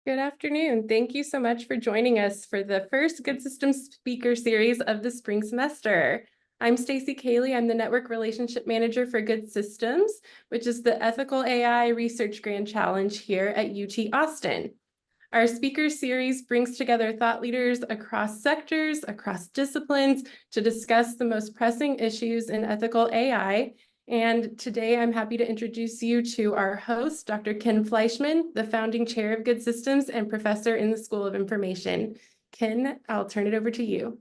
Good afternoon. Thank you so much for joining us for the first Good Systems Speaker Series of the spring semester. I'm Stacy Cayley. I'm the Network Relationship Manager for Good Systems, which is the Ethical AI Research Grand Challenge here at UT Austin. Our speaker series brings together thought leaders across sectors, across disciplines, to discuss the most pressing issues in ethical AI. And today I'm happy to introduce you to our host, Dr. Ken Fleischman, the founding chair of Good Systems and professor in the School of Information. Ken, I'll turn it over to you.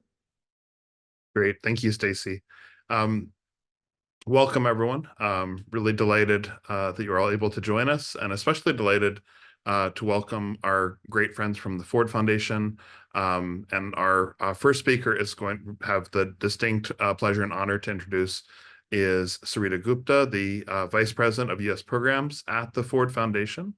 Great. Thank you, Stacy. Welcome, everyone. Really delighted that you're all able to join us, and especially delighted to welcome our great friends from the Ford Foundation. And our first speaker is going to have the distinct pleasure and honor to introduce is Sarita Gupta, the Vice President of U.S. Programs at the Ford Foundation.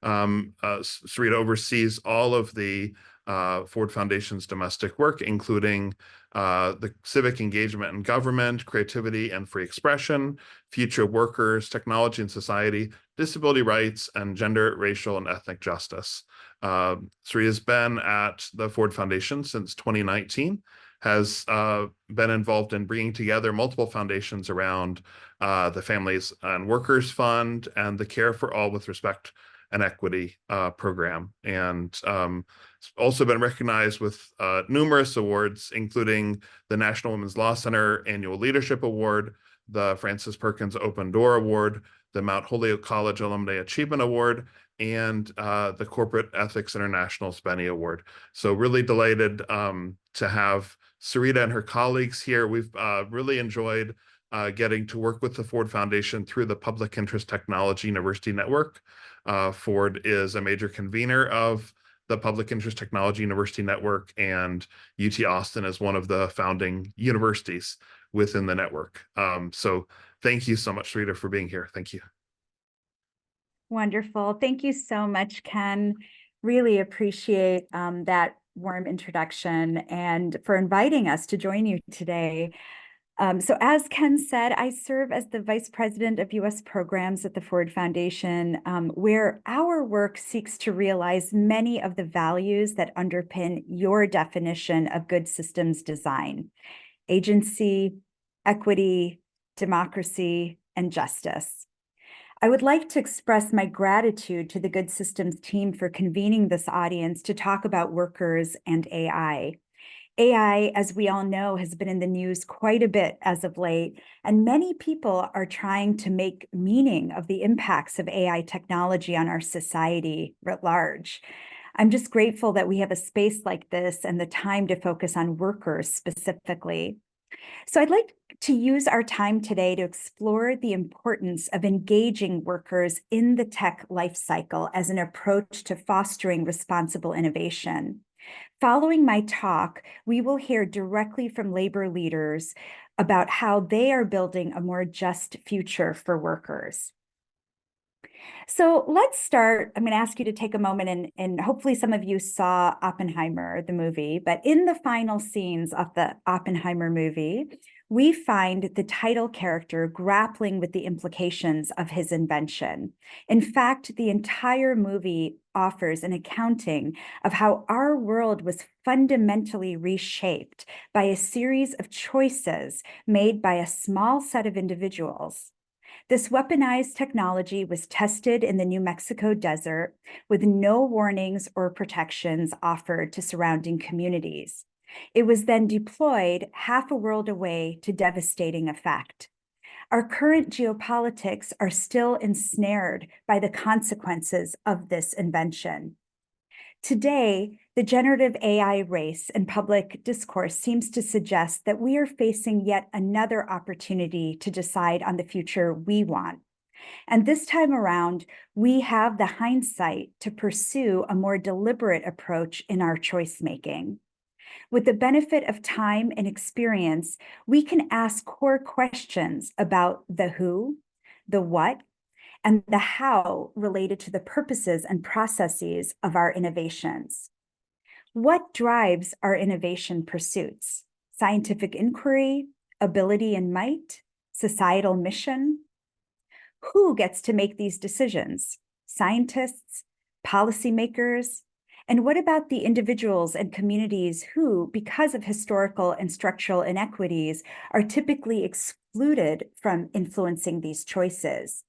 Sarita oversees all of the Ford Foundation's domestic work, including the civic engagement in government, creativity and free expression, future workers, technology and society, disability rights, and gender, racial, and ethnic justice. Sarita has been at the Ford Foundation since 2019, has been involved in bringing together multiple foundations around the Families and Workers Fund and the Care for All with Respect and Equity program, and it's also been recognized with numerous awards, including the National Women's Law Center Annual Leadership Award, the Francis Perkins Open Door Award, the Mount Holyoke College Alumni Achievement Award, and the Corporate Ethics International Spenny Award. So really delighted to have Sarita and her colleagues here. We've really enjoyed getting to work with the Ford Foundation through the Public Interest Technology University Network. Ford is a major convener of the Public Interest Technology University Network, and UT Austin is one of the founding universities within the network. So thank you so much, Sarita, for being here. Thank you. Wonderful. Thank you so much, Ken. Really appreciate that warm introduction and for inviting us to join you today. So as Ken said, I serve as the Vice President of U.S. Programs at the Ford Foundation, where our work seeks to realize many of the values that underpin your definition of good systems design: agency, equity, democracy, and justice. I would like to express my gratitude to the Good Systems team for convening this audience to talk about workers and AI. AI, as we all know, has been in the news quite a bit as of late, and many people are trying to make meaning of the impacts of AI technology on our society writ large. I'm just grateful that we have a space like this and the time to focus on workers specifically. So I'd like to use our time today to explore the importance of engaging workers in the tech lifecycle as an approach to fostering responsible innovation. Following my talk, we will hear directly from labor leaders about how they are building a more just future for workers. So let's start. I'm going to ask you to take a moment, and hopefully some of you saw Oppenheimer, the movie, but in the final scenes of the Oppenheimer movie, we find the title character grappling with the implications of his invention. In fact, the entire movie offers an accounting of how our world was fundamentally reshaped by a series of choices made by a small set of individuals. This weaponized technology was tested in the New Mexico desert with no warnings or protections offered to surrounding communities. It was then deployed half a world away to devastating effect. Our current geopolitics are still ensnared by the consequences of this invention. Today, the generative AI race and public discourse seems to suggest that we are facing yet another opportunity to decide on the future we want. And this time around, we have the hindsight to pursue a more deliberate approach in our choice making. With the benefit of time and experience, we can ask core questions about the who, the what, and the how related to the purposes and processes of our innovations. What drives our innovation pursuits? Scientific inquiry, ability and might, societal mission? Who gets to make these decisions? Scientists, policymakers? And what about the individuals and communities who, because of historical and structural inequities, are typically excluded from influencing these choices?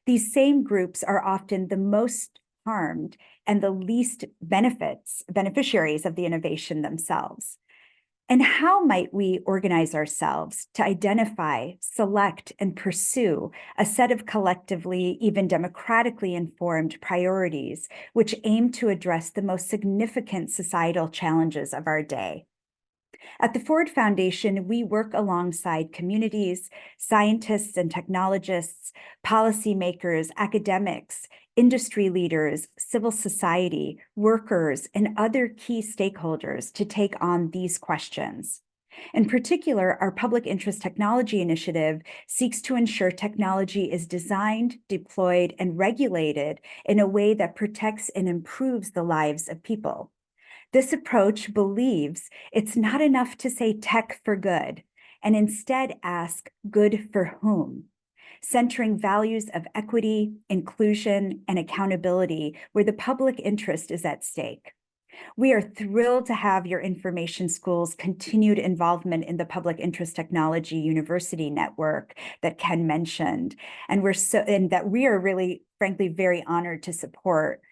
These same groups are often the most harmed and the least beneficiaries of the innovation themselves. And how might we organize ourselves to identify, select, and pursue a set of collectively, even democratically informed priorities which aim to address the most significant societal challenges of our day? At the Ford Foundation, we work alongside communities, scientists and technologists, policymakers, academics, industry leaders, civil society, workers, and other key stakeholders to take on these questions. In particular, our Public Interest Technology Initiative seeks to ensure technology is designed, deployed, and regulated in a way that protects and improves the lives of people. This approach believes it's not enough to say tech for good, and instead ask good for whom, centering values of equity, inclusion, and accountability where the public interest is at stake. We are thrilled to have your information school's continued involvement in the Public Interest Technology University Network that Ken mentioned, and that we are really, frankly, very honored to support.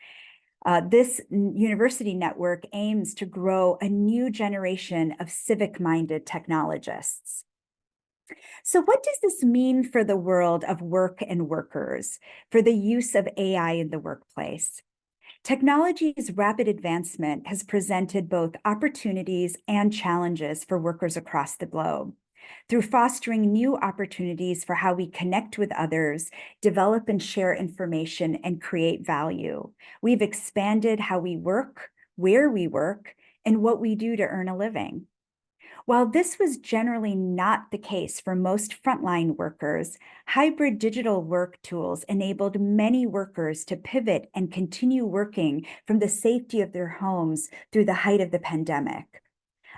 This university network aims to grow a new generation of civic-minded technologists. So what does this mean for the world of work and workers, for the use of AI in the workplace? Technology's rapid advancement has presented both opportunities and challenges for workers across the globe. Through fostering new opportunities for how we connect with others, develop and share information, and create value, we've expanded how we work, where we work, and what we do to earn a living. While this was generally not the case for most frontline workers, hybrid digital work tools enabled many workers to pivot and continue working from the safety of their homes through the height of the pandemic.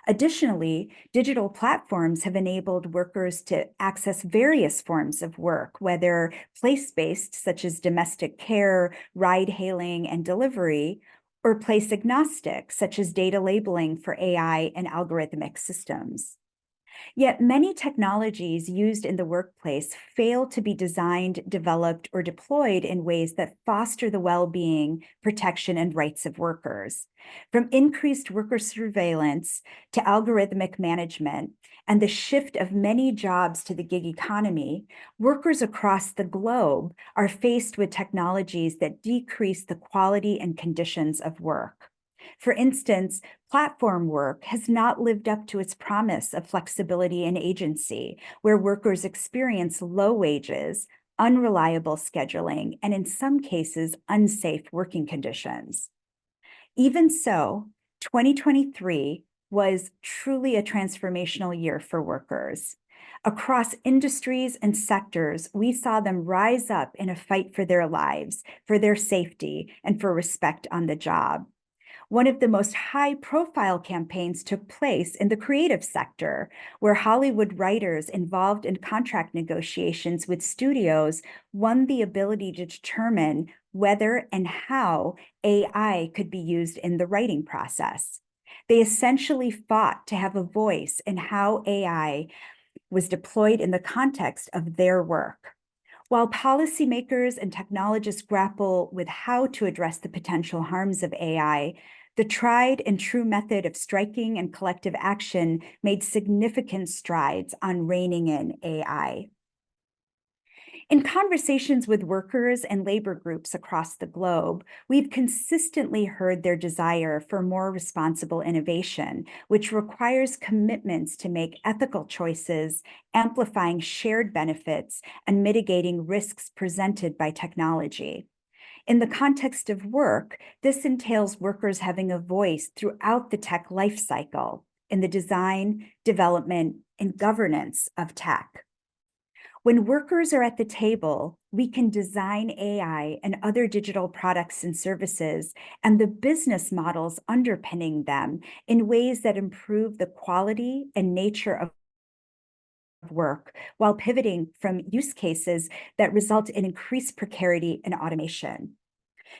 Additionally, digital platforms have enabled workers to access various forms of work, whether place-based, such as domestic care, ride-hailing, and delivery, or place-agnostic, such as data labeling for AI and algorithmic systems. Yet many technologies used in the workplace fail to be designed, developed, or deployed in ways that foster the well-being, protection, and rights of workers. From increased worker surveillance to algorithmic management and the shift of many jobs to the gig economy, workers across the globe are faced with technologies that decrease the quality and conditions of work. For instance, platform work has not lived up to its promise of flexibility and agency, where workers experience low wages, unreliable scheduling, and in some cases, unsafe working conditions. Even so, 2023 was truly a transformational year for workers. Across industries and sectors, we saw them rise up in a fight for their lives, for their safety, and for respect on the job. One of the most high-profile campaigns took place in the creative sector, where Hollywood writers involved in contract negotiations with studios won the ability to determine whether and how AI could be used in the writing process. They essentially fought to have a voice in how AI was deployed in the context of their work. While policymakers and technologists grapple with how to address the potential harms of AI, the tried and true method of striking and collective action made significant strides on reining in AI. In conversations with workers and labor groups across the globe, we've consistently heard their desire for more responsible innovation, which requires commitments to make ethical choices, amplifying shared benefits, and mitigating risks presented by technology. In the context of work, this entails workers having a voice throughout the tech lifecycle in the design, development, and governance of tech. When workers are at the table, we can design AI and other digital products and services and the business models underpinning them in ways that improve the quality and nature of work while pivoting from use cases that result in increased precarity and automation.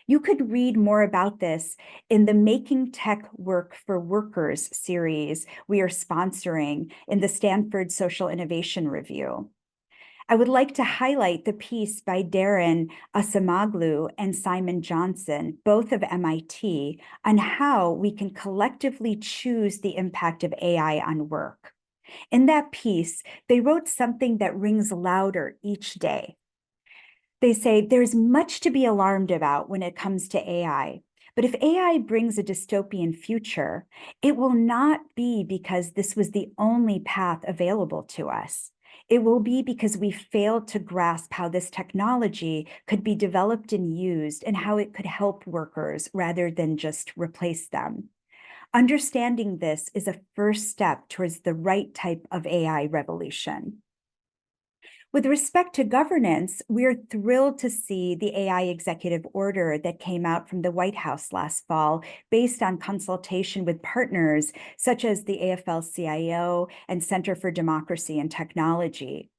You could read more about this in the Making Tech Work for Workers series we are sponsoring in the Stanford Social Innovation Review. I would like to highlight the piece by Darren Asamoglu and Simon Johnson, both of MIT, on how we can collectively choose the impact of AI on work. In that piece, they wrote something that rings louder each day. They say there's much to be alarmed about when it comes to AI. But if AI brings a dystopian future, it will not be because this was the only path available to us. It will be because we failed to grasp how this technology could be developed and used and how it could help workers rather than just replace them. Understanding this is a first step towards the right type of AI revolution. With respect to governance, we're thrilled to see the AI executive order that came out from the White House last fall, based on consultation with partners such as the AFL-CIO and Center for Democracy and Technology.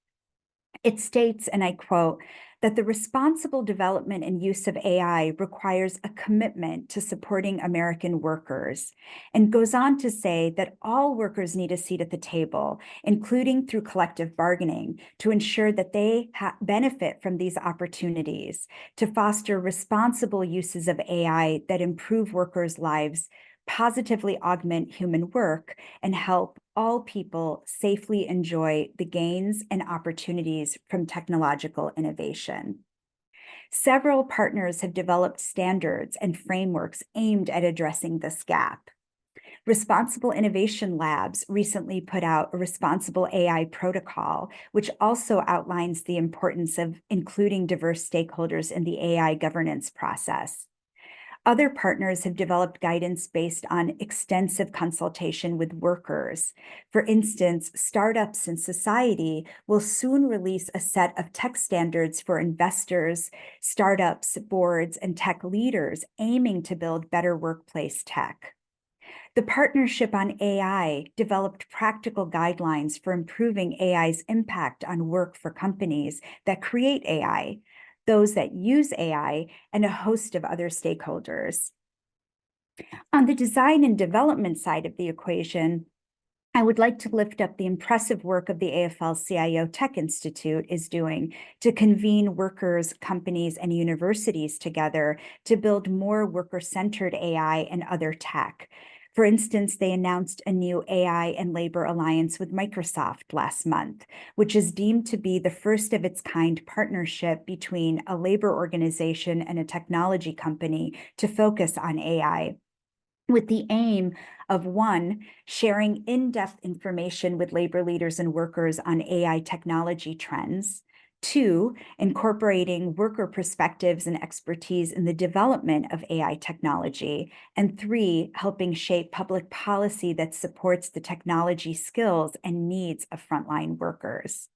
It states, and I quote, that the responsible development and use of AI requires a commitment to supporting American workers, and goes on to say that all workers need a seat at the table, including through collective bargaining, to ensure that they benefit from these opportunities, to foster responsible uses of AI that improve workers' lives, positively augment human work, and help all people safely enjoy the gains and opportunities from technological innovation. Several partners have developed standards and frameworks aimed at addressing this gap. Responsible Innovation Labs recently put out a responsible AI protocol, which also outlines the importance of including diverse stakeholders in the AI governance process. Other partners have developed guidance based on extensive consultation with workers. For instance, Startups in Society will soon release a set of tech standards for investors, startups, boards, and tech leaders aiming to build better workplace tech. The Partnership on AI developed practical guidelines for improving AI's impact on work for companies that create AI, those that use AI, and a host of other stakeholders. On the design and development side of the equation, I would like to lift up the impressive work of the AFL-CIO Tech Institute is doing to convene workers, companies, and universities together to build more worker-centered AI and other tech. For instance, they announced a new AI and labor alliance with Microsoft last month, which is deemed to be the first of its kind partnership between a labor organization and a technology company to focus on AI, with the aim of, one, sharing in-depth information with labor leaders and workers on AI technology trends, two, incorporating worker perspectives and expertise in the development of AI technology, and three, helping shape public policy that supports the technology skills and needs of frontline workers.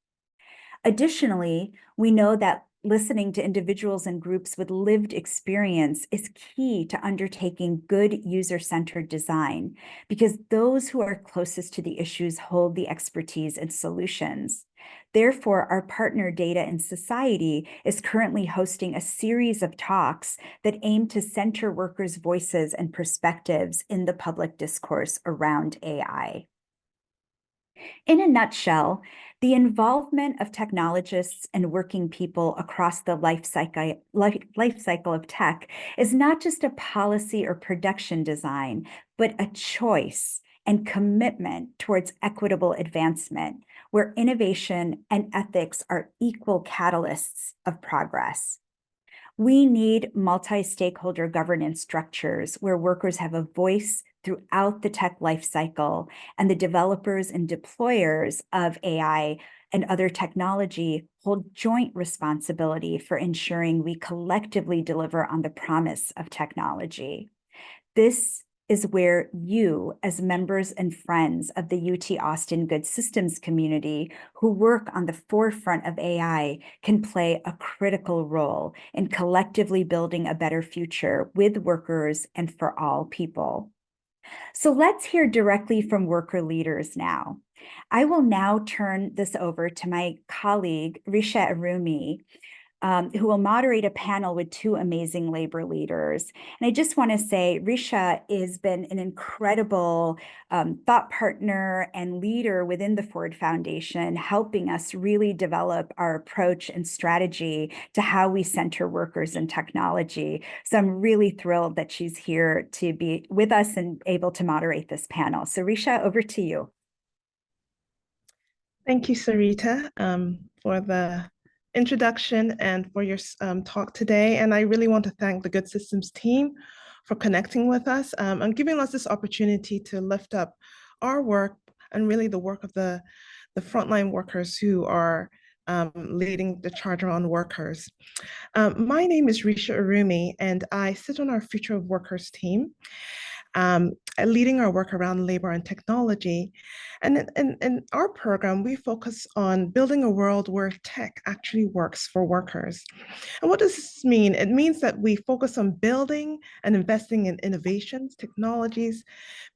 Additionally, we know that listening to individuals and groups with lived experience is key to undertaking good user-centered design, because those who are closest to the issues hold the expertise and solutions. Therefore, our partner Data and Society is currently hosting a series of talks that aim to center workers' voices and perspectives in the public discourse around AI. In a nutshell, the involvement of technologists and working people across the life cycle of tech is not just a policy or production design, but a choice and commitment towards equitable advancement, where innovation and ethics are equal catalysts of progress. We need multi-stakeholder governance structures where workers have a voice throughout the tech lifecycle, and the developers and deployers of AI and other technology hold joint responsibility for ensuring we collectively deliver on the promise of technology. This is where you, as members and friends of the UT Austin Good Systems community who work on the forefront of AI, can play a critical role in collectively building a better future with workers and for all people. So let's hear directly from worker leaders now. I will now turn this over to my colleague, Ritse Erumi, who will moderate a panel with two amazing labor leaders. And I just want to say, Risha has been an incredible thought partner and leader within the Ford Foundation, helping us really develop our approach and strategy to how we center workers in technology. So I'm really thrilled that she's here to be with us and able to moderate this panel. So Risha, over to you. Thank you, Sarita, for the introduction and for your talk today. And I really want to thank the Good Systems team for connecting with us and giving us this opportunity to lift up our work and really the work of the frontline workers who are leading the charge around workers. My name is Risha Erumi, and I sit on our Future of Workers team, leading our work around labor and technology. And in our program, we focus on building a world where tech actually works for workers. And what does this mean? It means that we focus on building and investing in innovations, technologies,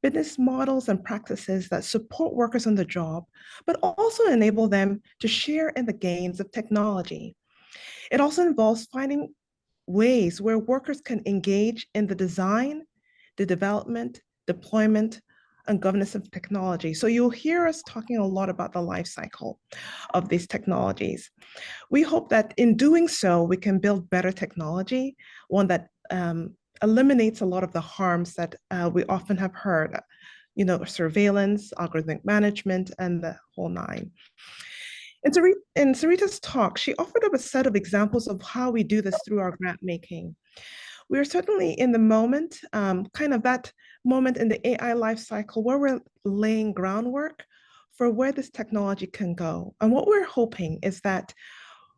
business models, and practices that support workers on the job, but also enable them to share in the gains of technology. It also involves finding ways where workers can engage in the design, the development, deployment, and governance of technology. So you'll hear us talking a lot about the life cycle of these technologies. We hope that in doing so, we can build better technology, one that eliminates a lot of the harms that we often have heard, surveillance, algorithmic management, and the whole nine. In Sarita's talk, she offered up a set of examples of how we do this through our grant making. We're certainly in the moment, kind of that moment in the AI life cycle where we're laying groundwork for where this technology can go. And what we're hoping is that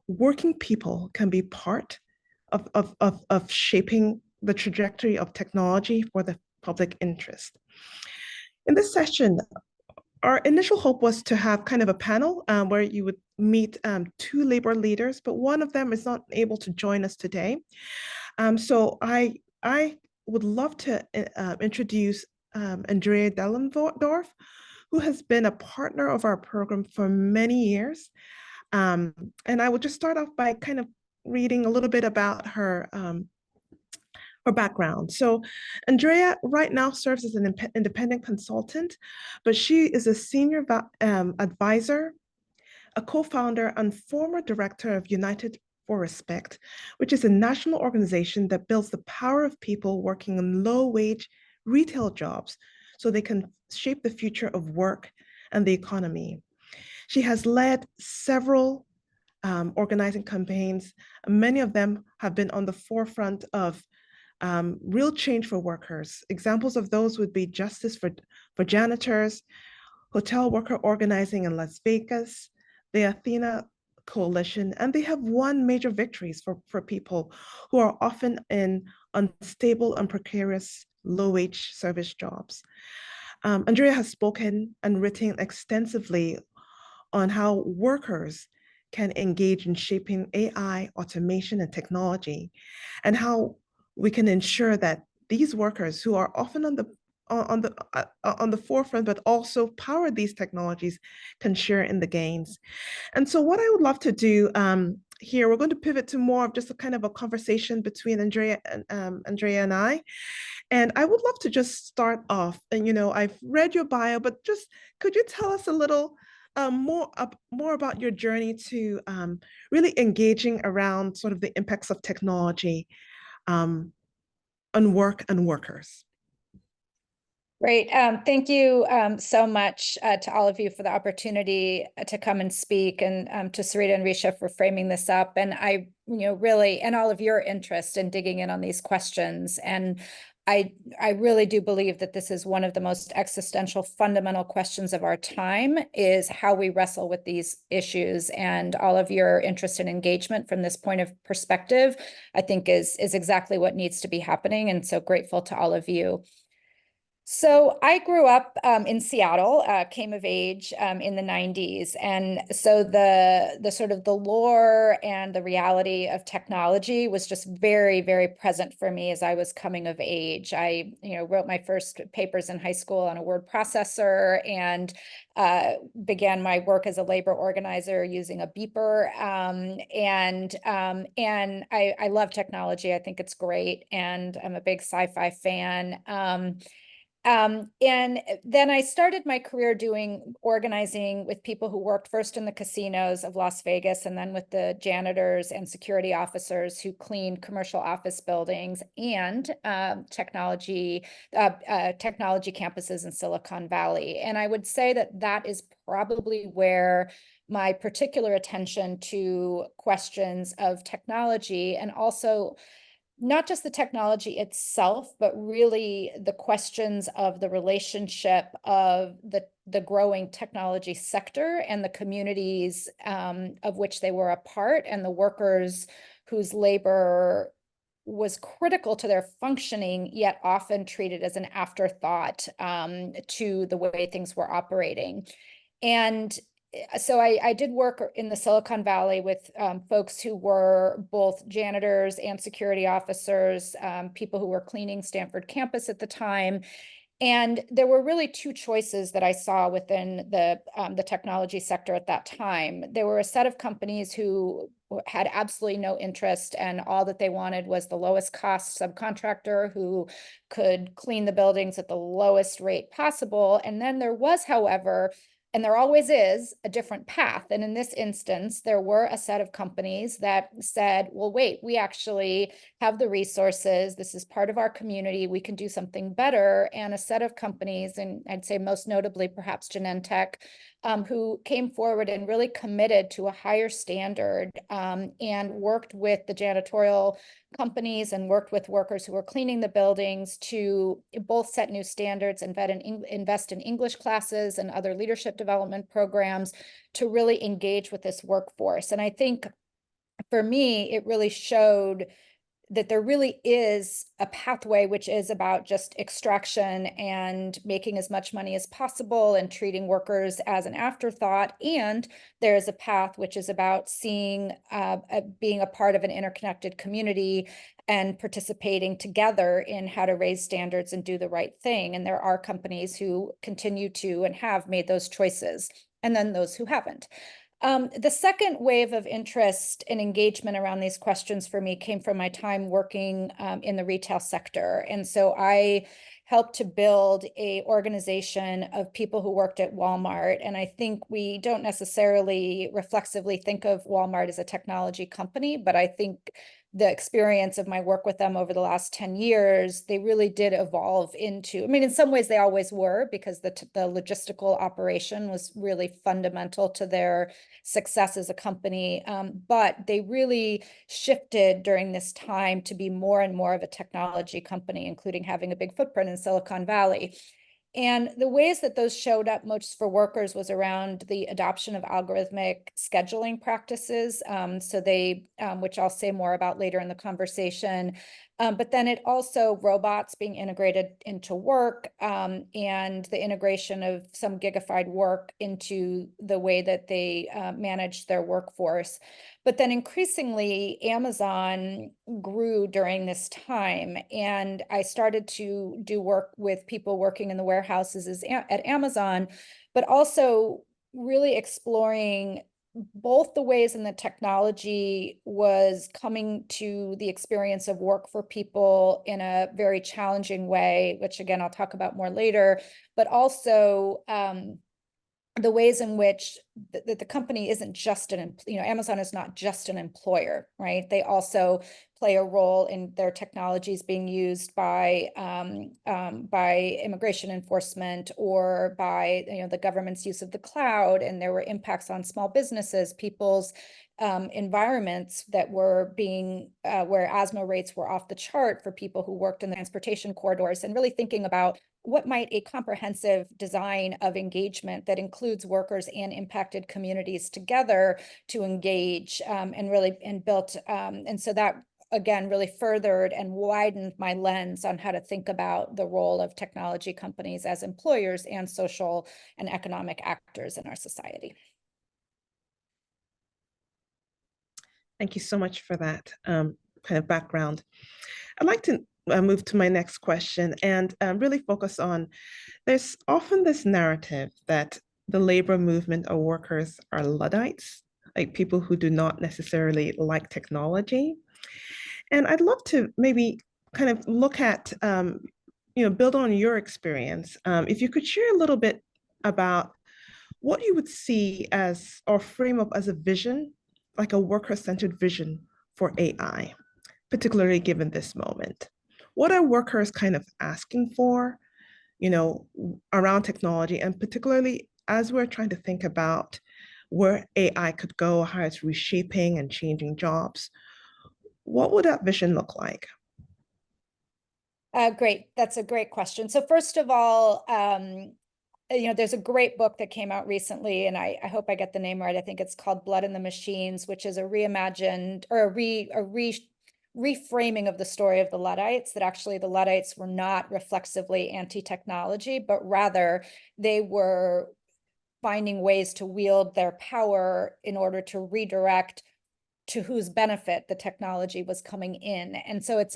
working people can be part of shaping the trajectory of technology for the public interest. In this session, our initial hope was to have kind of a panel where you would meet two labor leaders, but one of them is not able to join us today. So I would love to introduce Andrea Dehlendorf, who has been a partner of our program for many years. And I will just start off by kind of reading a little bit about her background. So Andrea right now serves as an independent consultant, but she is a senior advisor, a co-founder and former director of United for Respect, which is a national organization that builds the power of people working in low-wage retail jobs so they can shape the future of work and the economy. She has led several organizing campaigns. Many of them have been on the forefront of real change for workers. Examples of those would be Justice for Janitors, hotel worker organizing in Las Vegas, the Athena Coalition, and they have won major victories for people who are often in unstable and precarious low-wage service jobs. Andrea has spoken and written extensively on how workers can engage in shaping AI, automation, and technology, and how we can ensure that these workers who are often on the forefront, but also power these technologies, can share in the gains. And so what I would love to do here, we're going to pivot to more of just a kind of a conversation between Andrea and I. And I would love to just start off, and I've read your bio, but just could you tell us a little more about your journey to really engaging around sort of the impacts of technology on work and workers? Great. Thank you so much to all of you for the opportunity to come and speak, and to Sarita and Risha for framing this up. And I, really, and all of your interest in digging in on these questions. And I really do believe that this is one of the most existential, fundamental questions of our time, is how we wrestle with these issues. And all of your interest and engagement from this point of perspective, I think is exactly what needs to be happening. And so grateful to all of you. So I grew up in Seattle, came of age in the 90s. And so the sort of the lore and the reality of technology was just very, very present for me as I was coming of age. I, wrote my first papers in high school on a word processor and began my work as a labor organizer using a beeper. And I love technology. I think it's great. And I'm a big sci-fi fan. And then I started my career doing organizing with people who worked first in the casinos of Las Vegas and then with the janitors and security officers who cleaned commercial office buildings and technology campuses in Silicon Valley. And I would say that that is probably where my particular attention to questions of technology and also not just the technology itself, but really the questions of the relationship of the growing technology sector and the communities of which they were a part and the workers whose labor was critical to their functioning, yet often treated as an afterthought to the way things were operating. And so I did work in the Silicon Valley with folks who were both janitors and security officers, people who were cleaning Stanford campus at the time. And there were really two choices that I saw within the technology sector at that time. There were a set of companies who had absolutely no interest, and all that they wanted was the lowest cost subcontractor who could clean the buildings at the lowest rate possible. And then there was, however, and there always is, a different path. And in this instance, there were a set of companies that said, well, wait, we actually have the resources. This is part of our community. We can do something better. And a set of companies, and I'd say most notably perhaps Genentech, who came forward and really committed to a higher standard and worked with the janitorial companies and worked with workers who were cleaning the buildings to both set new standards and invest in English classes and other leadership development programs to really engage with this workforce. And I think for me, it really showed that there really is a pathway which is about just extraction and making as much money as possible and treating workers as an afterthought. And there is a path which is about seeing, being a part of an interconnected community and participating together in how to raise standards and do the right thing. And there are companies who continue to and have made those choices, and then those who haven't. The second wave of interest and engagement around these questions for me came from my time working in the retail sector. And so I helped to build an organization of people who worked at Walmart. And I think we don't necessarily reflexively think of Walmart as a technology company, but I think the experience of my work with them over the last 10 years, they really did evolve into, I mean, in some ways they always were, because the logistical operation was really fundamental to their success as a company. But they really shifted during this time to be more and more of a technology company, including having a big footprint in Silicon Valley. And the ways that those showed up most for workers was around the adoption of algorithmic scheduling practices. So they, which I'll say more about later in the conversation, but then it also robots being integrated into work and the integration of some gigified work into the way that they manage their workforce. But then increasingly, Amazon grew during this time. And I started to do work with people working in the warehouses at Amazon, but also really exploring both the ways in the technology was coming to the experience of work for people in a very challenging way, which again, I'll talk about more later, but also the ways in which the company isn't just Amazon is not just an employer, right? They also play a role in their technologies being used by immigration enforcement or by the government's use of the cloud. And there were impacts on small businesses, people's environments that were being where asthma rates were off the chart for people who worked in the transportation corridors, and really thinking about what might a comprehensive design of engagement that includes workers and impacted communities together to engage and built. And so that again, really furthered and widened my lens on how to think about the role of technology companies as employers and social and economic actors in our society. Thank you so much for that kind of background. I'd like to move to my next question and really focus on, there's often this narrative that the labor movement or workers are Luddites, like people who do not necessarily like technology. And I'd love to maybe kind of look at, build on your experience. If you could share a little bit about what you would see as, or frame up as a vision, like a worker-centered vision for AI, particularly given this moment. What are workers kind of asking for, around technology, and particularly as we're trying to think about where AI could go, how it's reshaping and changing jobs? What would that vision look like? Great. That's a great question. So first of all, there's a great book that came out recently, and I hope I get the name right. I think it's called Blood in the Machines, which is a reimagined or a reframing of the story of the Luddites, that actually the Luddites were not reflexively anti-technology, but rather they were finding ways to wield their power in order to redirect to whose benefit the technology was coming in. And so it's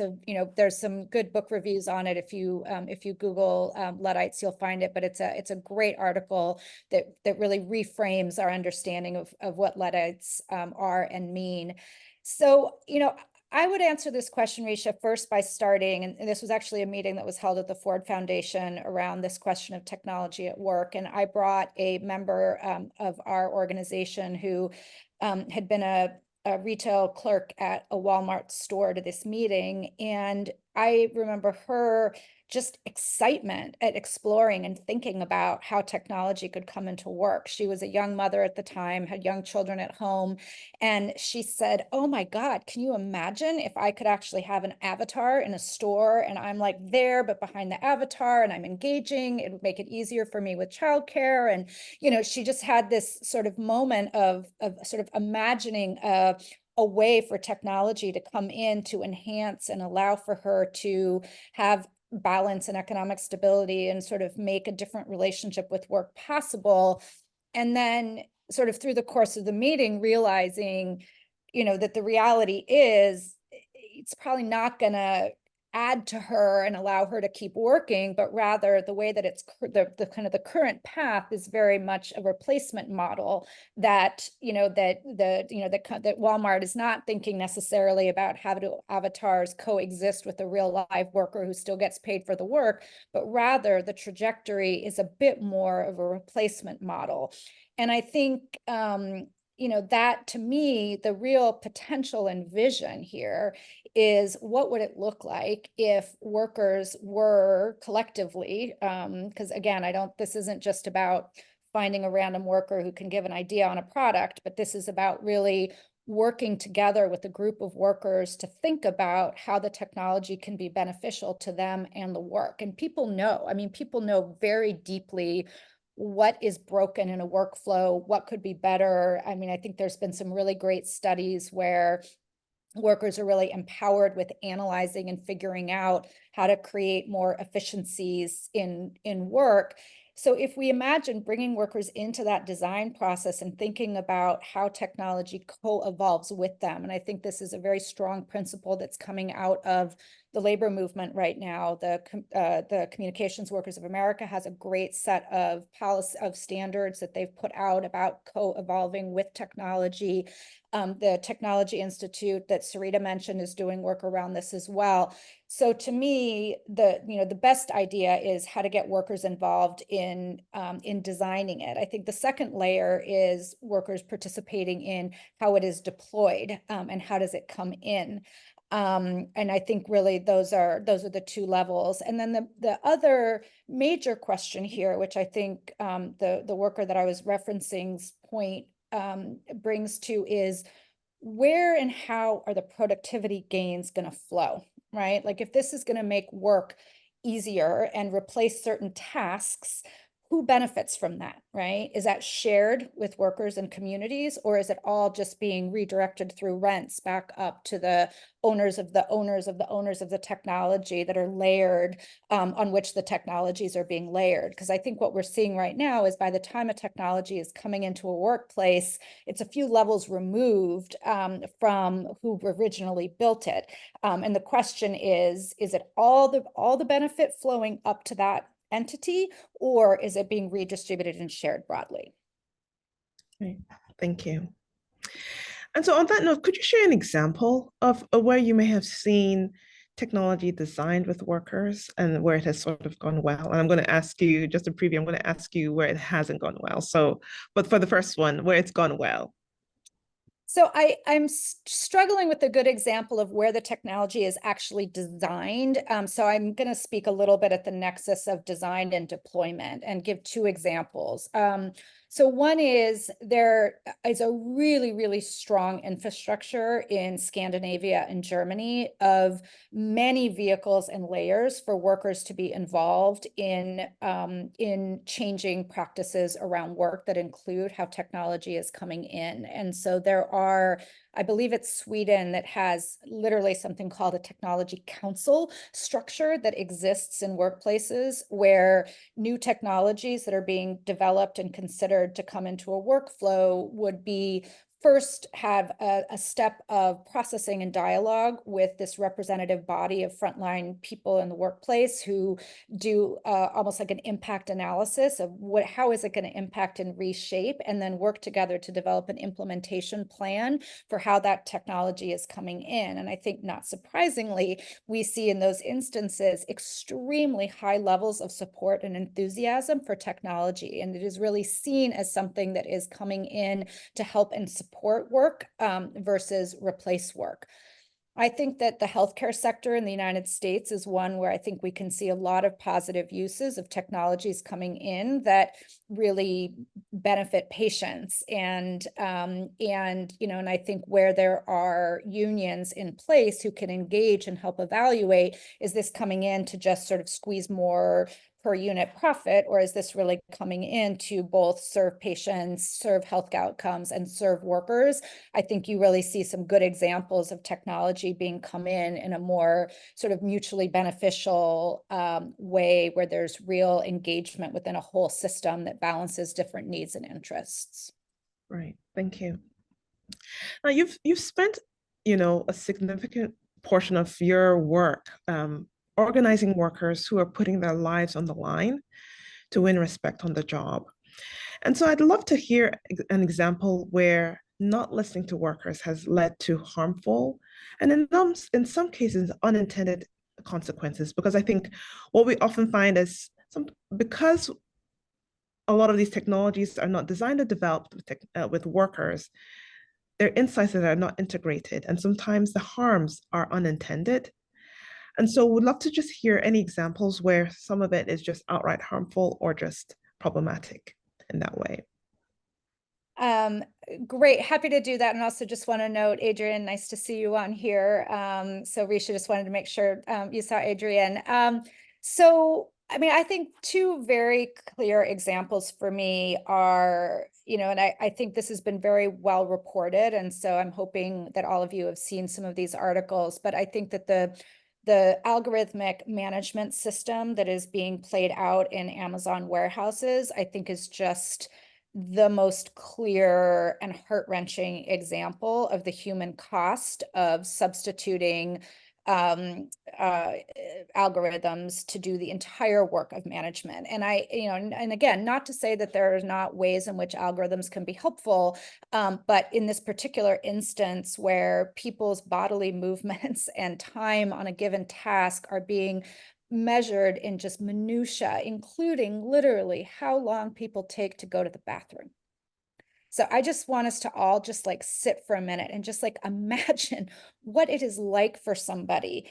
there's some good book reviews on it. If you Google Luddites, you'll find it, but it's a great article that really reframes our understanding of what Luddites are and mean. So, I would answer this question, Risha, first by starting, and this was actually a meeting that was held at the Ford Foundation around this question of technology at work. And I brought a member of our organization who had been a retail clerk at a Walmart store to this meeting. And I remember her just excitement at exploring and thinking about how technology could come into work. She was a young mother at the time, had young children at home. And she said, oh my God, can you imagine if I could actually have an avatar in a store and I'm like there, but behind the avatar and I'm engaging, it would make it easier for me with childcare. And, she just had this sort of moment of sort of imagining a way for technology to come in to enhance and allow for her to have balance and economic stability and sort of make a different relationship with work possible. And then sort of through the course of the meeting, realizing, that the reality is it's probably not going to add to her and allow her to keep working, but rather the way that it's the kind of the current path is very much a replacement model that, that Walmart is not thinking necessarily about how do avatars coexist with a real live worker who still gets paid for the work, but rather the trajectory is a bit more of a replacement model. And I think, that to me, the real potential and vision here is what would it look like if workers were collectively, because again, this isn't just about finding a random worker who can give an idea on a product, but this is about really working together with a group of workers to think about how the technology can be beneficial to them and the work. And people know very deeply what is broken in a workflow, what could be better. I think there's been some really great studies where workers are really empowered with analyzing and figuring out how to create more efficiencies in work. So if we imagine bringing workers into that design process and thinking about how technology co-evolves with them, and I think this is a very strong principle that's coming out of the labor movement right now. The Communications Workers of America has a great set of policy of standards that they've put out about co-evolving with technology. The Technology Institute that Sarita mentioned is doing work around this as well. So to me, the best idea is how to get workers involved in designing it. I think the second layer is workers participating in how it is deployed and how does it come in. And I think really those are the two levels. And then the other major question here, which I think the worker that I was referencing's point brings to, is where and how are the productivity gains going to flow, right? Like if this is going to make work easier and replace certain tasks, who benefits from that, right? Is that shared with workers and communities, or is it all just being redirected through rents back up to the owners of the owners of the owners of the technology that are layered on which the technologies are being layered? Because I think what we're seeing right now is by the time a technology is coming into a workplace, it's a few levels removed from who originally built it. And the question is it all the benefit flowing up to that entity, or is it being redistributed and shared broadly? Okay, thank you. And so on that note, could you share an example of where you may have seen technology designed with workers and where it has sort of gone well? And I'm going to ask you, just a preview, I'm going to ask you where it hasn't gone well. So, but for the first one, where it's gone well. So I'm struggling with a good example of where the technology is actually designed. So I'm going to speak a little bit at the nexus of design and deployment and give two examples. So one is there is a really, really strong infrastructure in Scandinavia and Germany of many vehicles and layers for workers to be involved in changing practices around work that include how technology is coming in. And so there are, I believe it's Sweden that has literally something called a technology council structure that exists in workplaces where new technologies that are being developed and considered to come into a workflow would be first have a step of processing and dialogue with this representative body of frontline people in the workplace who do almost like an impact analysis of how is it going to impact and reshape, and then work together to develop an implementation plan for how that technology is coming in. And I think not surprisingly, we see in those instances extremely high levels of support and enthusiasm for technology. And it is really seen as something that is coming in to help and support work versus replace work. I think that the healthcare sector in the United States is one where I think we can see a lot of positive uses of technologies coming in that really benefit patients. And I think where there are unions in place who can engage and help evaluate, is this coming in to just sort of squeeze more per unit profit, or is this really coming in to both serve patients, serve health outcomes, and serve workers? I think you really see some good examples of technology being come in a more sort of mutually beneficial way where there's real engagement within a whole system that balances different needs and interests. Right, thank you. Now you've spent, a significant portion of your work organizing workers who are putting their lives on the line to win respect on the job. And so I'd love to hear an example where not listening to workers has led to harmful and in some cases unintended consequences, because I think what we often find is because a lot of these technologies are not designed or developed with workers, they're insights that are not integrated, and sometimes the harms are unintended. And so we'd love to just hear any examples where some of it is just outright harmful or just problematic in that way. Great, happy to do that. And also just want to note, Adrienne, nice to see you on here. So Risha just wanted to make sure you saw Adrienne. So, I mean, I think two very clear examples for me are, and I think this has been very well reported. And so I'm hoping that all of you have seen some of these articles, but I think that the algorithmic management system that is being played out in Amazon warehouses, I think is just the most clear and heart-wrenching example of the human cost of substituting algorithms to do the entire work of management. And and again, not to say that there are not ways in which algorithms can be helpful, but in this particular instance where people's bodily movements and time on a given task are being measured in just minutia, including literally how long people take to go to the bathroom. So I just want us to all just like sit for a minute and just like imagine what it is like for somebody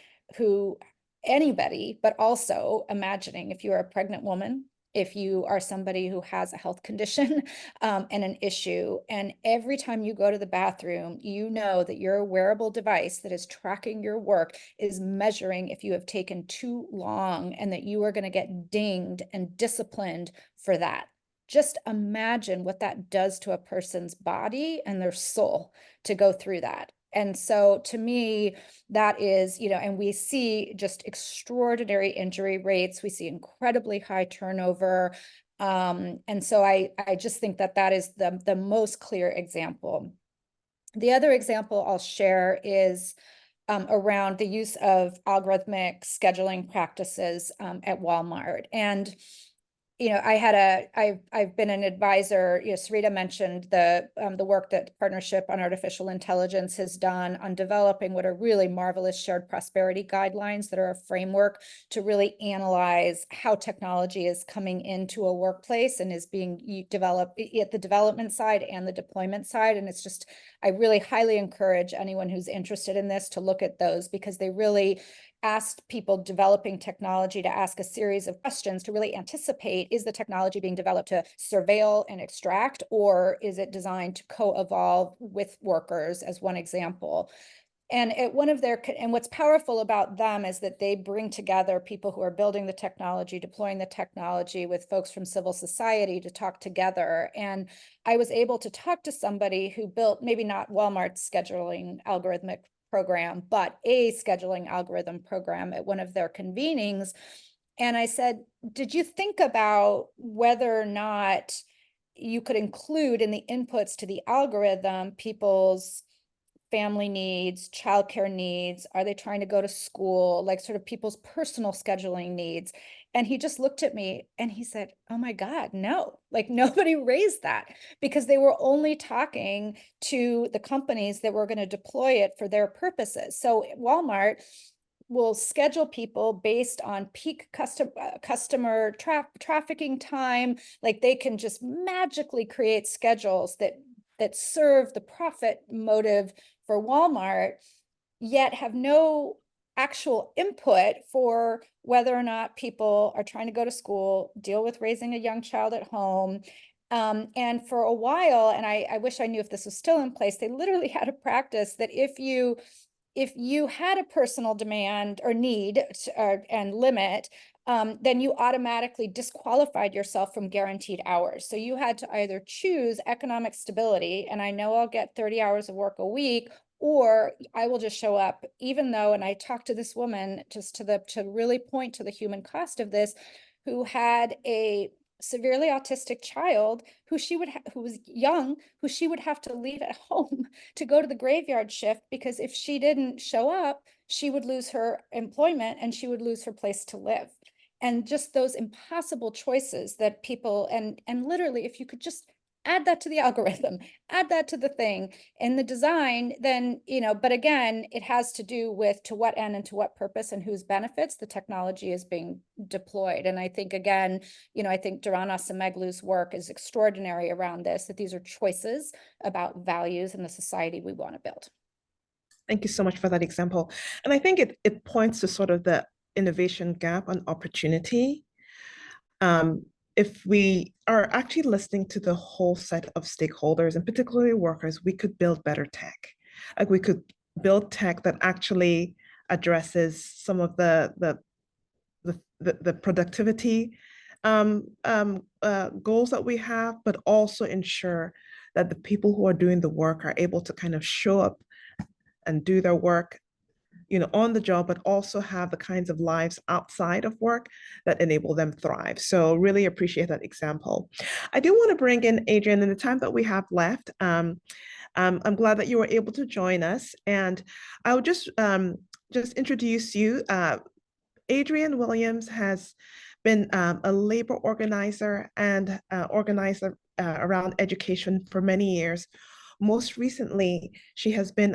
anybody, but also imagining if you're a pregnant woman if you are somebody who has a health condition and an issue, and every time you go to the bathroom, you know that your wearable device that is tracking your work is measuring if you have taken too long, and that you are going to get dinged and disciplined for that. Just imagine what that does to a person's body and their soul to go through that. And so to me, that is, and we see just extraordinary injury rates. We see incredibly high turnover. And so I just think that that is the most clear example. The other example I'll share is around the use of algorithmic scheduling practices at Walmart. And I've been an advisor. Sarita mentioned the work that Partnership on Artificial Intelligence has done on developing what are really marvelous shared prosperity guidelines that are a framework to really analyze how technology is coming into a workplace and is being developed at the development side and the deployment side. And it's just, I really highly encourage anyone who's interested in this to look at those, because they really asked people developing technology to ask a series of questions to really anticipate, is the technology being developed to surveil and extract, or is it designed to co-evolve with workers, as one example. And what's powerful about them is that they bring together people who are building the technology, deploying the technology, with folks from civil society to talk together. And I was able to talk to somebody who built, maybe not Walmart's scheduling algorithmic program, but a scheduling algorithm program at one of their convenings. And I said, did you think about whether or not you could include in the inputs to the algorithm people's family needs, childcare needs? Are they trying to go to school? Like sort of people's personal scheduling needs. And he just looked at me and he said, oh my God, no, like nobody raised that, because they were only talking to the companies that were going to deploy it for their purposes. So Walmart will schedule people based on peak customer trafficking time. Like they can just magically create schedules that serve the profit motive for Walmart, yet have no actual input for whether or not people are trying to go to school, deal with raising a young child at home. And for a while, and I wish I knew if this was still in place, they literally had a practice that if you had a personal demand or need and limit, then you automatically disqualified yourself from guaranteed hours. So you had to either choose economic stability, and I know I'll get 30 hours of work a week, or I will just show up, even though, and I talked to this woman just to really point to the human cost of this, who had a severely autistic child who was young, who she would have to leave at home to go to the graveyard shift, because if she didn't show up, she would lose her employment and she would lose her place to live. And just those impossible choices that people, and literally, if you could just add that to the algorithm, add that to the thing in the design, then, but again, it has to do with to what end and to what purpose and whose benefits the technology is being deployed. And I think, again, I think Durana Semeglu's work is extraordinary around this, that these are choices about values in the society we want to build. Thank you so much for that example. And I think it points to sort of the innovation gap and opportunity. If we are actually listening to the whole set of stakeholders, and particularly workers, we could build better tech. Like we could build tech that actually addresses some of the productivity goals that we have, but also ensure that the people who are doing the work are able to kind of show up and do their work on the job, but also have the kinds of lives outside of work that enable them thrive. So really appreciate that example. I do want to bring in Adrienne in the time that we have left. I'm glad that you were able to join us, and I would just introduce you. Adrienne Williams has been a labor organizer and organizer around education for many years. Most recently, she's been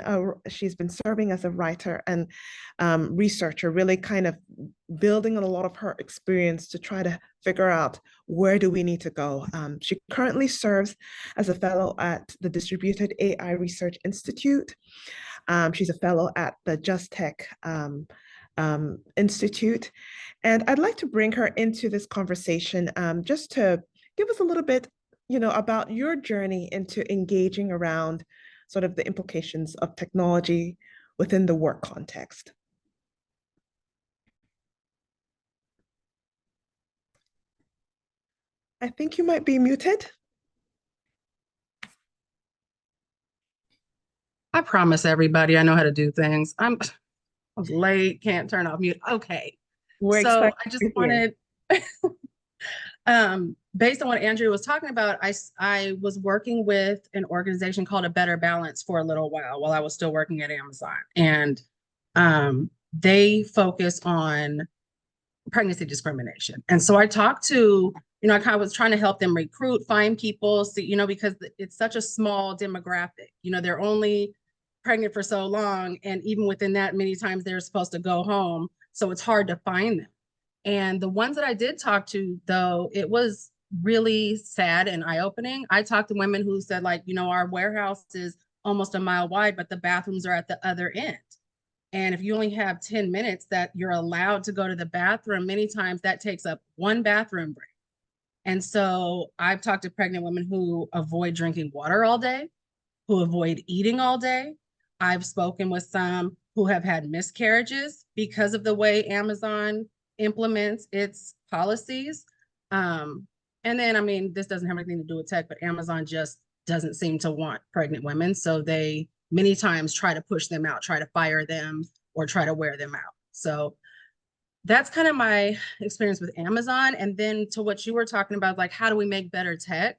serving as a writer and researcher, really kind of building on a lot of her experience to try to figure out where do we need to go. She currently serves as a fellow at the Distributed AI Research Institute. She's a fellow at the Just Tech Institute. And I'd like to bring her into this conversation just to give us a little bit, about your journey into engaging around sort of the implications of technology within the work context. I think you might be muted. I promise everybody I know how to do things. I was late, can't turn off mute. Okay. We're So excited I just to hear. wanted, based on what Andrea was talking about, I was working with an organization called A Better Balance for a little while I was still working at Amazon. And they focus on pregnancy discrimination. And so I talked to, I kind of was trying to help them recruit, find people, see, because it's such a small demographic. They're only pregnant for so long. And even within that, many times they're supposed to go home. So it's hard to find them. And the ones that I did talk to, though, it was really sad and eye-opening. I talked to women who said, like, our warehouse is almost a mile wide, but the bathrooms are at the other end. And if you only have 10 minutes that you're allowed to go to the bathroom, many times that takes up one bathroom break. And so I've talked to pregnant women who avoid drinking water all day, who avoid eating all day. I've spoken with some who have had miscarriages because of the way Amazon implements its policies. And then, this doesn't have anything to do with tech, but Amazon just doesn't seem to want pregnant women. So they many times try to push them out, try to fire them, or try to wear them out. So that's kind of my experience with Amazon. And then to what you were talking about, like, how do we make better tech?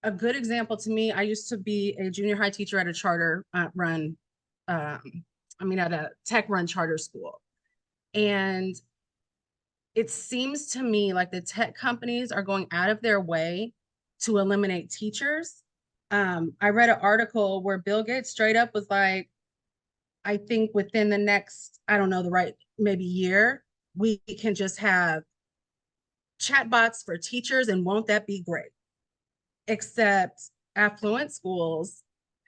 A good example to me, I used to be a junior high teacher at a charter at a tech run charter school. And it seems to me like the tech companies are going out of their way to eliminate teachers. I read an article where Bill Gates straight up was like, I think within the next, maybe year, we can just have chatbots for teachers, and won't that be great? Except affluent schools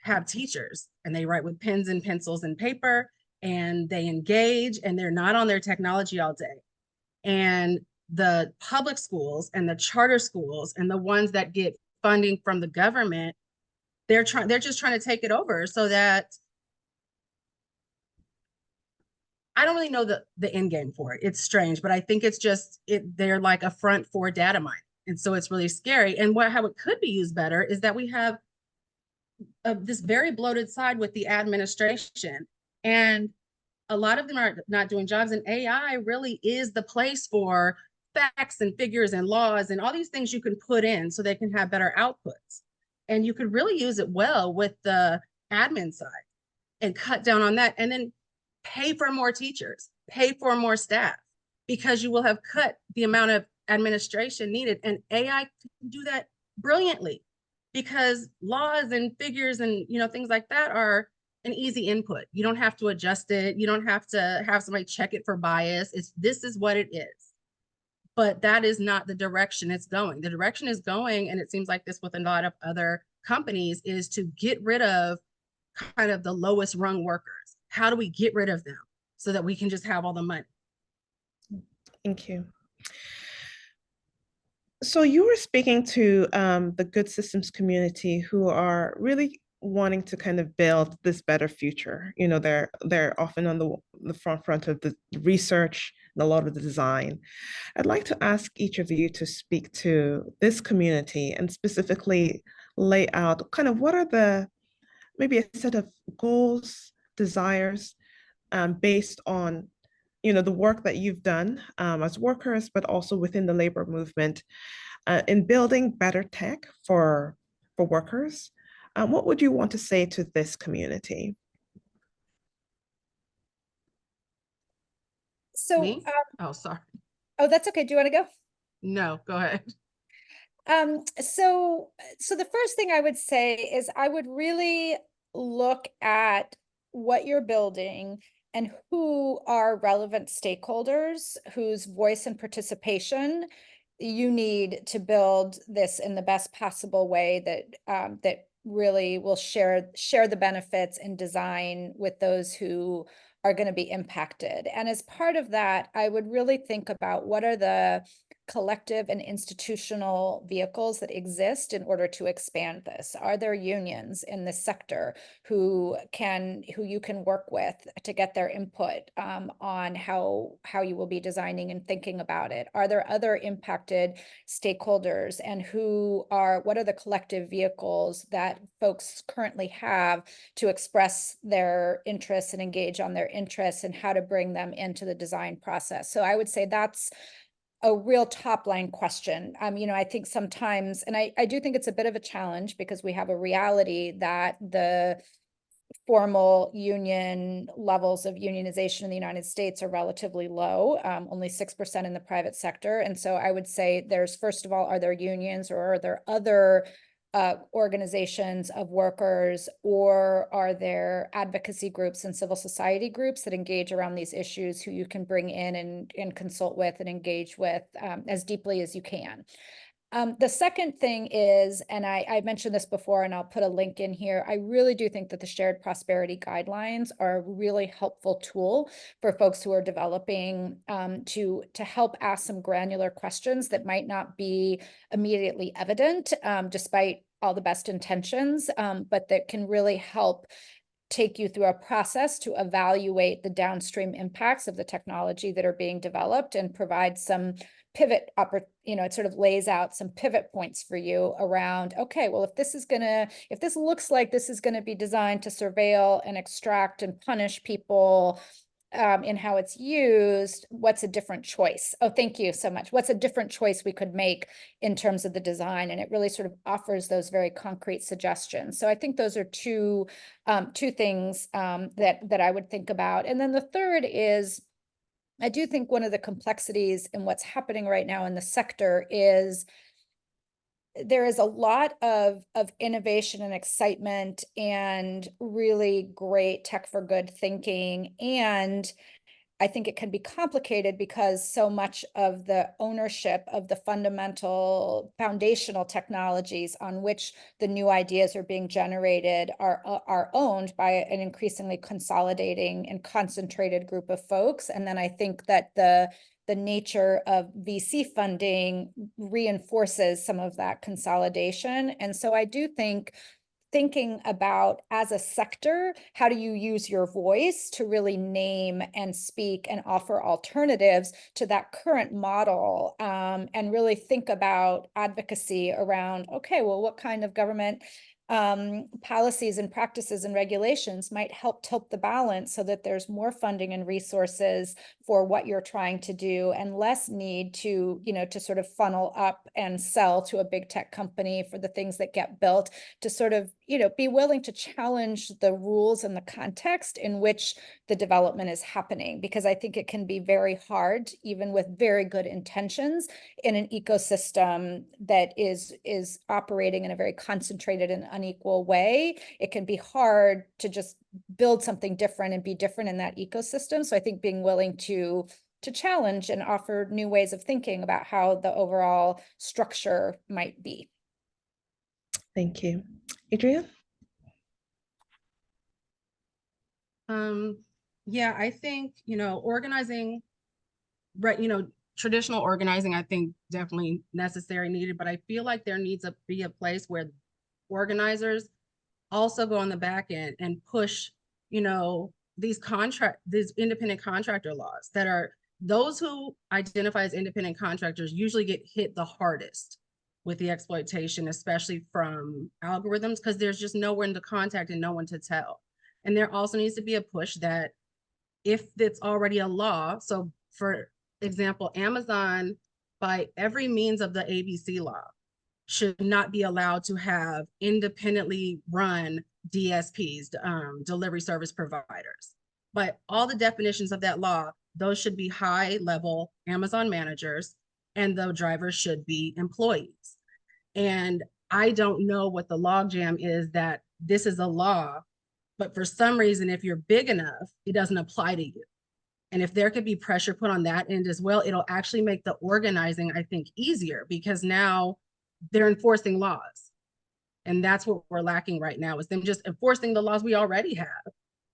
have teachers and they write with pens and pencils and paper, and they engage, and they're not on their technology all day. And the public schools and the charter schools and the ones that get funding from the government, they're just trying to take it over, so that I don't really know the end game for it. It's strange, but I think it's just they're like a front for data mining. And so it's really scary. And how it could be used better is that we have this very bloated side with the administration, and a lot of them are not doing jobs. And AI really is the place for facts and figures and laws and all these things you can put in so they can have better outputs. And you could really use it well with the admin side and cut down on that, and then pay for more teachers, pay for more staff, because you will have cut the amount of administration needed. And AI can do that brilliantly, because laws and figures and things like that are an easy input. You don't have to adjust it. You don't have to have somebody check it for bias. This is what it is. But that is not the direction it's going. The direction is going, and it seems like this with a lot of other companies, is to get rid of kind of the lowest rung workers. How do we get rid of them so that we can just have all the money? Thank you. So you were speaking to the Good Systems community, who are really wanting to kind of build this better future. They're often on the front of the research and a lot of the design. I'd like to ask each of you to speak to this community and specifically lay out kind of what are maybe a set of goals, desires, based on the work that you've done as workers, but also within the labor movement in building better tech for workers. What would you want to say to this community? So, Me? Oh, sorry. oh, that's okay. Do you want to go? No, go ahead. So the first thing I would say is I would really look at what you're building and who are relevant stakeholders whose voice and participation you need to build this in the best possible way that that really will share the benefits and design with those who are going to be impacted. And as part of that, I would really think about what are the collective and institutional vehicles that exist in order to expand this. Are there unions in this sector who you can work with to get their input on how you will be designing and thinking about it? Are there other impacted stakeholders, and what are the collective vehicles that folks currently have to express their interests and engage on their interests, and how to bring them into the design process? So I would say that's a real top line question. I think sometimes, and I do think it's a bit of a challenge, because we have a reality that the formal union levels of unionization in the United States are relatively low, only 6% in the private sector. And so I would say there's, first of all, are there unions, or are there other organizations of workers, or are there advocacy groups and civil society groups that engage around these issues, who you can bring in and consult with and engage with as deeply as you can? The second thing is, and I mentioned this before, and I'll put a link in here, I really do think that the shared prosperity guidelines are a really helpful tool for folks who are developing to help ask some granular questions that might not be immediately evident, despite all the best intentions, but that can really help take you through a process to evaluate the downstream impacts of the technology that are being developed, and provide some pivot it sort of lays out some pivot points for you around, okay, well, if this looks like this is going to be designed to surveil and extract and punish people in how it's used, what's a different choice? Oh, thank you so much. What's a different choice we could make in terms of the design? And it really sort of offers those very concrete suggestions. So I think those are two things that I would think about. And then the third is, I do think one of the complexities in what's happening right now in the sector is there is a lot of innovation and excitement and really great tech for good thinking. And I think it can be complicated, because so much of the ownership of the fundamental foundational technologies on which the new ideas are being generated are owned by an increasingly consolidating and concentrated group of folks. And then I think that the nature of VC funding reinforces some of that consolidation. And so I do think thinking about, as a sector, how do you use your voice to really name and speak and offer alternatives to that current model, and really think about advocacy around, okay, well, what kind of government policies and practices and regulations might help tilt the balance so that there's more funding and resources for what you're trying to do, and less need to, to sort of funnel up and sell to a big tech company for the things that get built, to sort of, be willing to challenge the rules and the context in which the development is happening. Because I think it can be very hard, even with very good intentions, in an ecosystem that is operating in a very concentrated and unequal way. It can be hard to just build something different and be different in that ecosystem. So I think being willing to challenge and offer new ways of thinking about how the overall structure might be. Thank you. Adrienne? Yeah, I think, organizing, right, traditional organizing, I think definitely necessary, needed, but I feel like there needs to be a place where organizers also go on the back end and push, these independent contractor laws that are, those who identify as independent contractors usually get hit the hardest with the exploitation, especially from algorithms, because there's just no one to contact and no one to tell. And there also needs to be a push that, if it's already a law, so for example, Amazon, by every means of the ABC law, should not be allowed to have independently run DSPs, delivery service providers. By all the definitions of that law, those should be high-level Amazon managers, and the drivers should be employees. And I don't know what the logjam is that this is a law, but for some reason, if you're big enough, it doesn't apply to you. And if there could be pressure put on that end as well, it'll actually make the organizing, I think, easier, because now they're enforcing laws. And that's what we're lacking right now, is them just enforcing the laws we already have.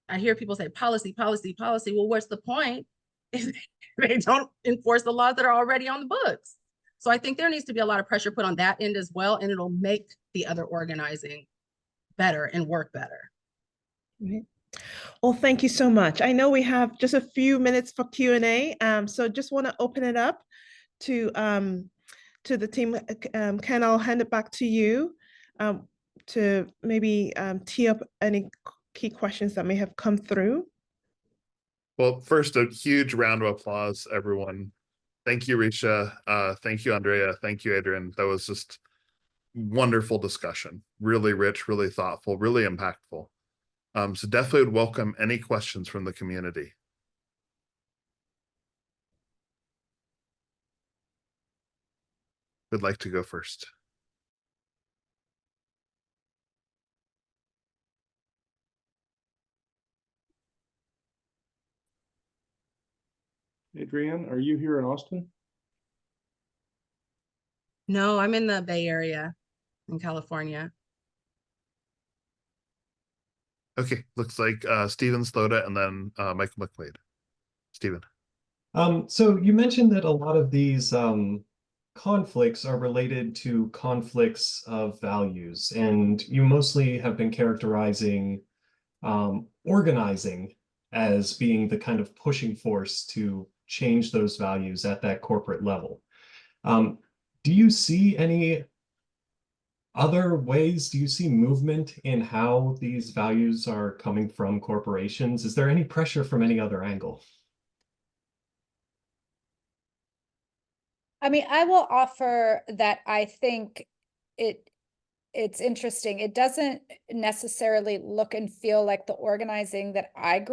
I hear people say policy, policy, policy. Well, what's the point if they don't enforce the laws that are already on the books? So I think there needs to be a lot of pressure put on that end as well, and it'll make the other organizing better and work better. Right. Well, thank you so much. I know we have just a few minutes for Q&A, so just want to open it up to the team. Ken, I'll hand it back to you to maybe tee up any key questions that may have come through. Well, first, a huge round of applause, everyone. Thank you, Risha. Thank you, Andrea. Thank you, Adrienne. That was just wonderful discussion. Really rich, really thoughtful, really impactful. So definitely would welcome any questions from the community. Who'd like to go first? Adrienne, are you here in Austin? No, I'm in the Bay Area in California. Okay, looks like Stephen Slota and then Michael McQuaid. Stephen. So you mentioned that a lot of these conflicts are related to conflicts of values, and you mostly have been characterizing organizing as being the kind of pushing force to change those values at that corporate level. Do you see any other ways? Do you see movement in how these values are coming from corporations? Is there any pressure from any other angle? I mean, I will offer that I think it's interesting. It doesn't necessarily look and feel like the organizing that I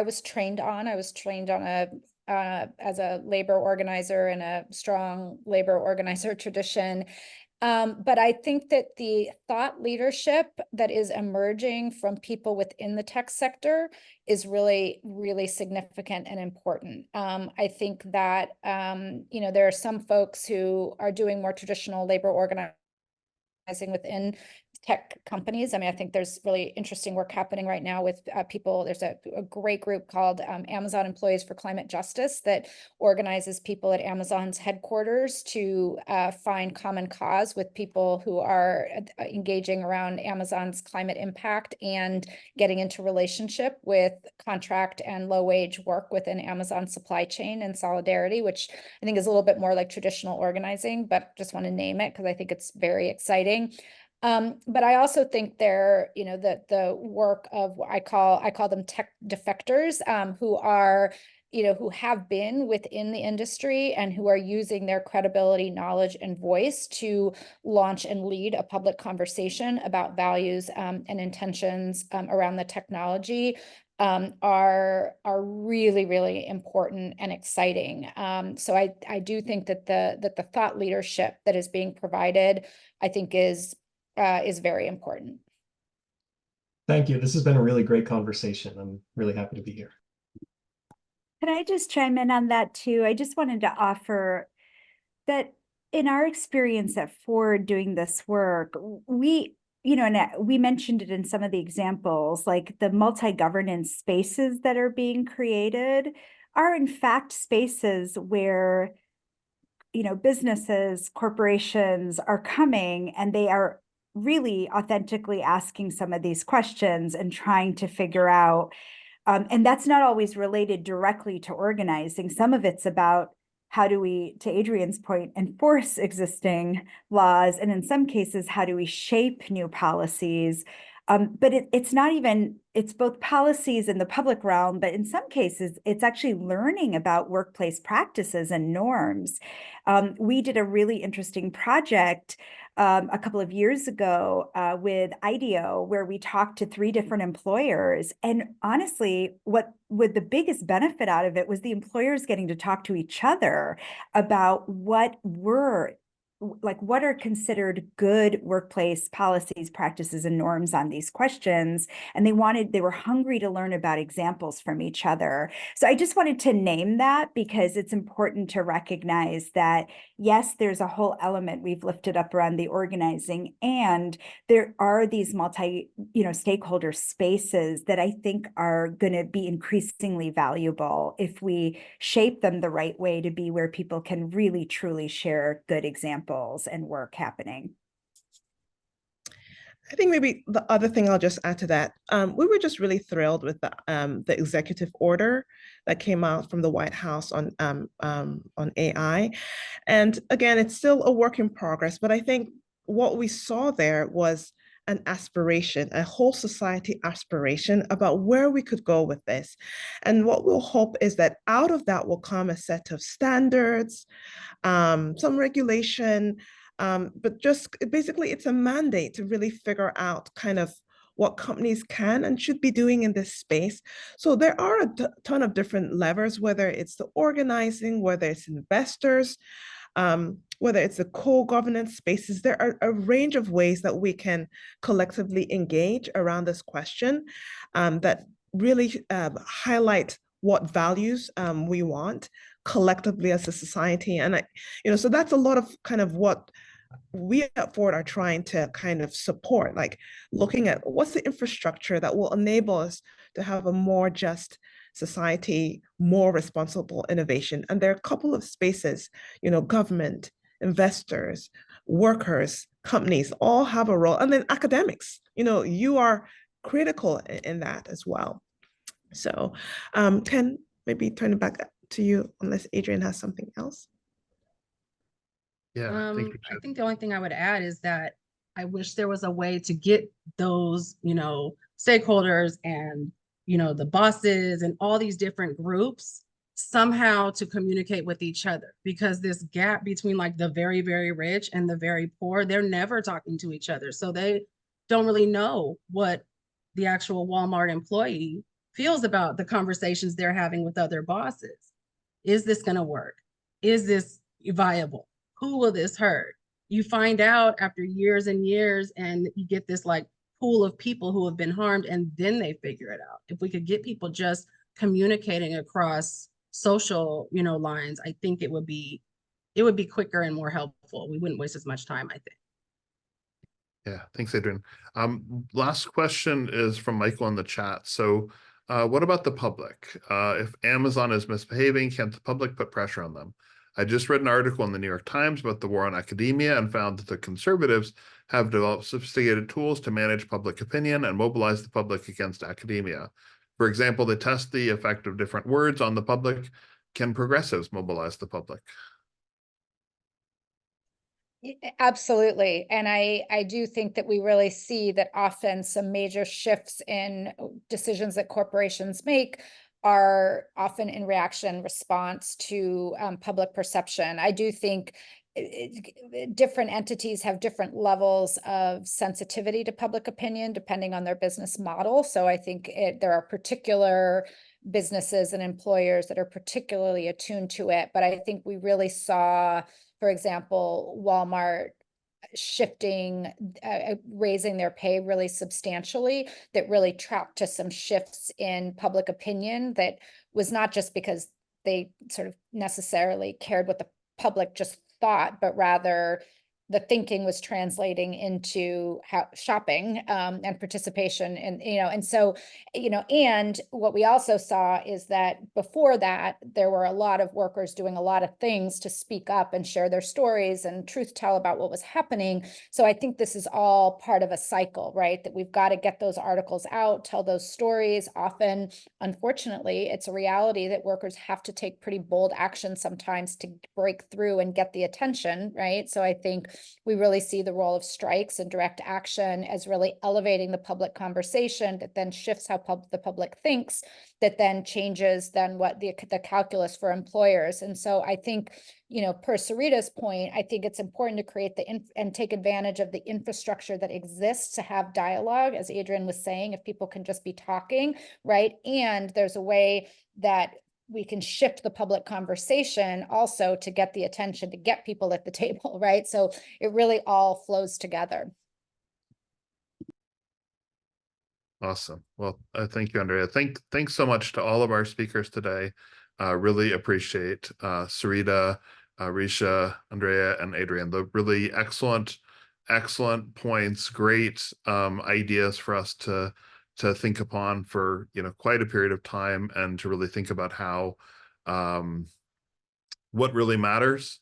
was trained on. I was trained on as a labor organizer in a strong labor organizer tradition. But I think that the thought leadership that is emerging from people within the tech sector is really, really significant and important. I think that, there are some folks who are doing more traditional labor organizing within tech companies. I mean, I think there's really interesting work happening right now with people. There's a great group called Amazon Employees for Climate Justice that organizes people at Amazon's headquarters to find common cause with people who are engaging around Amazon's climate impact and getting into relationship with contract and low wage work within Amazon's supply chain and solidarity, which I think is a little bit more like traditional organizing, but just want to name it because I think it's very exciting. But I also think they're, the work of I call them tech defectors, who are, who have been within the industry and who are using their credibility, knowledge, and voice to launch and lead a public conversation about values and intentions around the technology. Are really, really important and exciting. So I do think that the thought leadership that is being provided, I think is very important. Thank you. This has been a really great conversation. I'm really happy to be here. Can I just chime in on that too? I just wanted to offer that in our experience at Ford doing this work, we mentioned it in some of the examples, like the multi-governance spaces that are being created are in fact spaces where, businesses, corporations are coming and they are really authentically asking some of these questions and trying to figure out, and that's not always related directly to organizing. Some of it's about how do we, to Adrienne's point, enforce existing laws, and in some cases, how do we shape new policies? But it's not even, it's both policies in the public realm, but in some cases, it's actually learning about workplace practices and norms. We did a really interesting project a couple of years ago with IDEO, where we talked to 3 different employers. And honestly, what the biggest benefit out of it was the employers getting to talk to each other about what were like what are considered good workplace policies, practices, and norms on these questions. And they were hungry to learn about examples from each other. So I just wanted to name that because it's important to recognize that, yes, there's a whole element we've lifted up around the organizing, and there are these stakeholder spaces that I think are going to be increasingly valuable if we shape them the right way to be where people can really truly share good examples and work happening. I think maybe the other thing I'll just add to that, we were just really thrilled with the executive order that came out from the White House on AI. And again, it's still a work in progress, but I think what we saw there was an aspiration, a whole society aspiration about where we could go with this. And what we'll hope is that out of that will come a set of standards, some regulation, but just basically it's a mandate to really figure out kind of what companies can and should be doing in this space. So there are a ton of different levers, whether it's the organizing, whether it's investors, whether it's the co-governance spaces. There are a range of ways that we can collectively engage around this question that really highlight what values we want collectively as a society. And so that's a lot of kind of what we at Ford are trying to kind of support, like looking at what's the infrastructure that will enable us to have a more just society, more responsible innovation. And there are a couple of spaces, government, investors, workers, companies all have a role. And then academics, you are critical in that as well. So Ken, maybe turn it back to you unless Adrienne has something else. Yeah, thank you. I think the only thing I would add is that I wish there was a way to get those, stakeholders and, the bosses and all these different groups somehow to communicate with each other, because this gap between like the very, very rich and the very poor, they're never talking to each other. So they don't really know what the actual Walmart employee feels about the conversations they're having with other bosses. Is this going to work? Is this viable? Who will this hurt? You find out after years and years, and you get this like pool of people who have been harmed, and then they figure it out. If we could get people just communicating across social, lines, I think it would be quicker and more helpful. We wouldn't waste as much time, I think. Yeah, thanks, Adrienne. Last question is from Michael in the chat. So what about the public? If Amazon is misbehaving, can't the public put pressure on them? I just read an article in the New York Times about the war on academia and found that the conservatives have developed sophisticated tools to manage public opinion and mobilize the public against academia. For example, they test the effect of different words on the public. Can progressives mobilize the public? Absolutely. And I do think that we really see that often some major shifts in decisions that corporations make are often in response to public perception. I do think different entities have different levels of sensitivity to public opinion depending on their business model. So I think there are particular businesses and employers that are particularly attuned to it. But I think we really saw, for example, Walmart shifting, raising their pay really substantially, that really tracked to some shifts in public opinion that was not just because they sort of necessarily cared what the public just thought, but rather the thinking was translating into shopping and participation. And so, and what we also saw is that before that, there were a lot of workers doing a lot of things to speak up and share their stories and truth tell about what was happening. So I think this is all part of a cycle, right? That we've got to get those articles out, tell those stories. Often, unfortunately, it's a reality that workers have to take pretty bold action sometimes to break through and get the attention, right? So I think we really see the role of strikes and direct action as really elevating the public conversation that then shifts how the public thinks, that then changes then what the calculus for employers. And so I think, per Sarita's point, I think it's important to create and take advantage of the infrastructure that exists to have dialogue, as Adrienne was saying, if people can just be talking, right? And there's a way that we can shift the public conversation also to get the attention, to get people at the table, right? So it really all flows together. Awesome. Well, thank you, Andrea. Thanks so much to all of our speakers today. Really appreciate Sarita, Risha, Andrea, and Adrienne. The really excellent points, great ideas for us to think upon for quite a period of time, and to really think about how what really matters,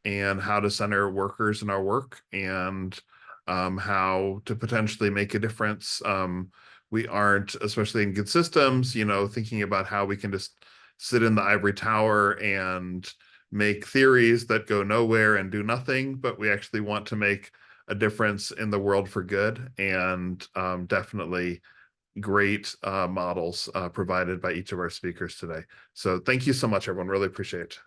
and how to center workers in our work, and how to potentially make a difference. We aren't, especially in good systems, thinking about how we can just sit in the ivory tower and make theories that go nowhere and do nothing, but we actually want to make a difference in the world for good. And definitely great models provided by each of our speakers today. So thank you so much, everyone. Really appreciate it.